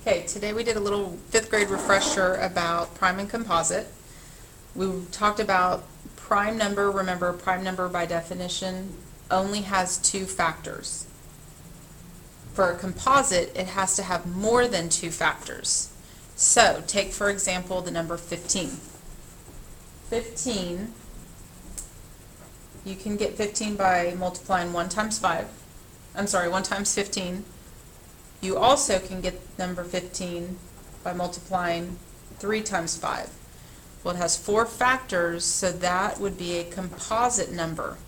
Okay, today we did a little fifth grade refresher about prime and composite. We talked about prime number. Remember, prime number by definition only has two factors. For a composite, it has to have more than two factors. So, take for example the number 15. 15, you can get 15 by multiplying 1 times 5. I'm sorry, 1 times 15. You also can get number 15 by multiplying 3 times 5. Well, it has 4 factors, so that would be a composite number.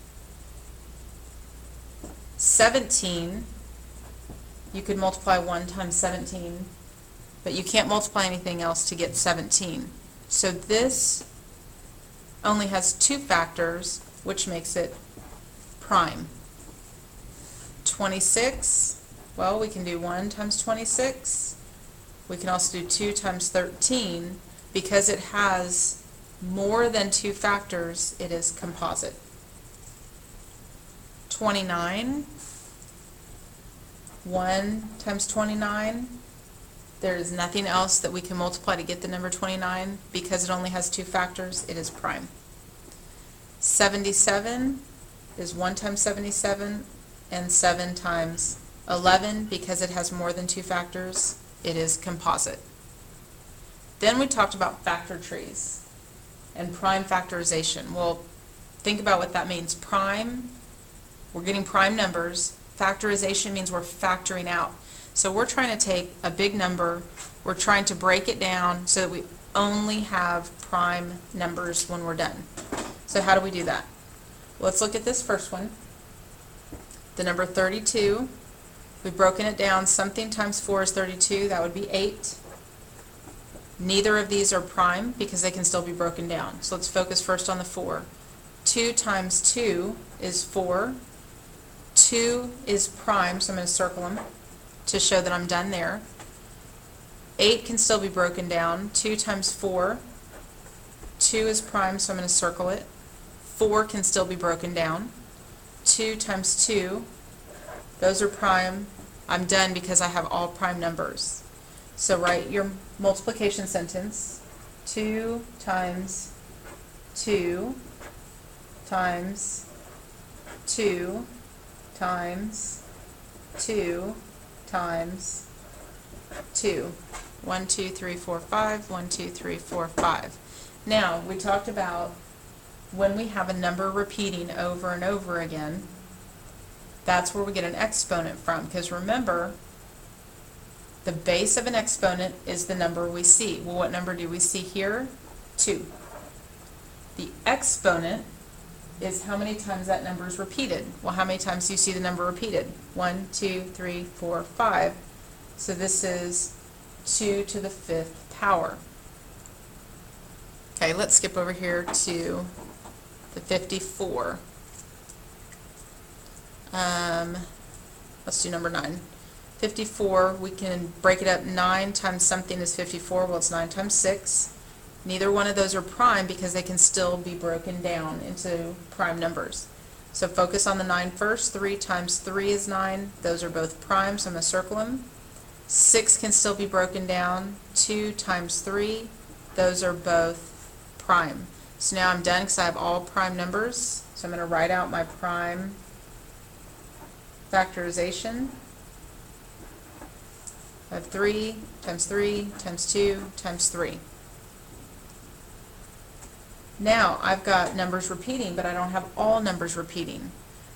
17, you could multiply 1 times 17, but you can't multiply anything else to get 17. So this only has 2 factors, which makes it prime. 26, well, we can do 1 times 26. We can also do 2 times 13. Because it has more than 2 factors, it is composite. 29, 1 times 29. There is nothing else that we can multiply to get the number 29. Because it only has 2 factors, it is prime. 77 is 1 times 77, and 7 times 11. Because it has more than 2 factors, it is composite. Then we talked about factor trees and prime factorization. Well, think about what that means. Prime, we're getting prime numbers. Factorization means we're factoring out. So we're trying to take a big number, we're trying to break it down so that we only have prime numbers when we're done. So how do we do that? Well, let's look at this first one. The number 32, we've broken it down. Something times 4 is 32, that would be 8. Neither of these are prime because they can still be broken down. So let's focus first on the 4. 2 times 2 is 4. 2 is prime, so I'm going to circle them to show that I'm done there. 8 can still be broken down. 2 times 4. 2 is prime, so I'm going to circle it. 4 can still be broken down. 2 times 2, those are prime. I'm done because I have all prime numbers. So write your multiplication sentence. 2 times 2 times 2 times 2 times 2. 1, 2, 3, 4, 5. 1, 2, 3, 4, 5. Now, we talked about when we have a number repeating over and over again, that's where we get an exponent from. Because remember, the base of an exponent is the number we see. Well, what number do we see here? 2. The exponent is how many times that number is repeated. Well, how many times do you see the number repeated? 1, 2, 3, 4, 5. So this is 2 to the 5th power. Okay, let's skip over here to the 54. Let's do number 9. 54, we can break it up. 9 times something is 54. Well, it's 9 times 6. Neither one of those are prime because they can still be broken down into prime numbers. So focus on the 9 first. 3 times 3 is 9. Those are both prime, so I'm going to circle them. 6 can still be broken down. 2 times 3, those are both prime. So now I'm done because I have all prime numbers. So I'm going to write out my prime factorization. I have 3 times 3 times 2 times 3. Now I've got numbers repeating, but I don't have all numbers repeating.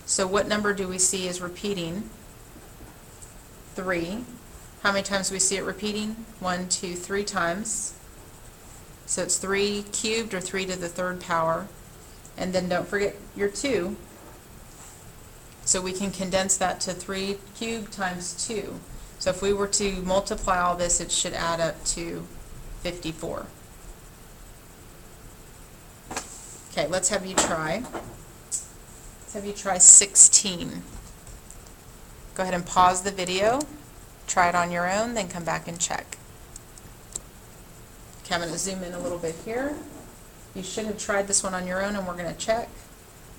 So what number do we see is repeating? 3. How many times do we see it repeating? 1, 2, 3 times. So it's 3 cubed, or 3 to the 3rd power. And then don't forget your 2. So we can condense that to 3 cubed times 2. So if we were to multiply all this, it should add up to 54. Okay, let's have you try. Let's have you try 16. Go ahead and pause the video, try it on your own, then come back and check. Okay, I'm going to zoom in a little bit here. You should have tried this one on your own, and we're going to check.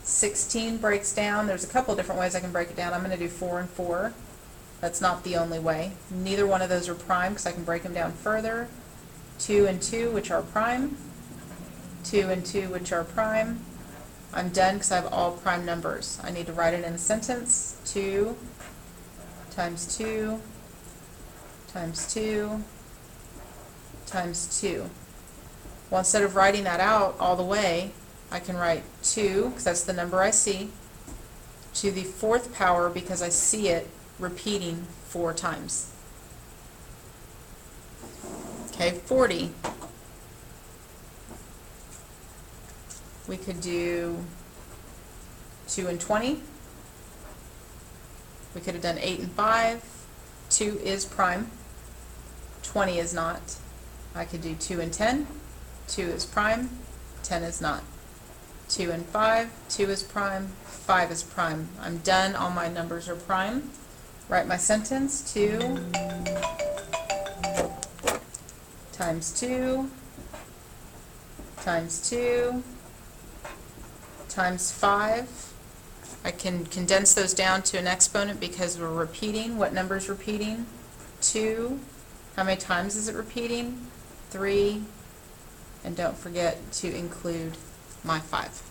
16 breaks down. There's a couple of different ways I can break it down. I'm going to do 4 and 4. That's not the only way. Neither one of those are prime because I can break them down further. 2 and 2, which are prime. 2 and 2, which are prime. I'm done because I have all prime numbers. I need to write it in a sentence. 2 times 2 times 2 times 2. Well, instead of writing that out all the way, I can write 2, because that's the number I see, to the 4th power because I see it repeating 4 times. Okay, 40. We could do 2 and 20. We could have done 8 and 5. 2 is prime. 20 is not. I could do 2 and 10. 2 is prime. 10 is not. 2 and 5. 2 is prime. 5 is prime. I'm done. All my numbers are prime. Write my sentence. 2 times 2 times 2 times 5. I can condense those down to an exponent because we're repeating. What number is repeating? 2. How many times is it repeating? 3. And don't forget to include my 5.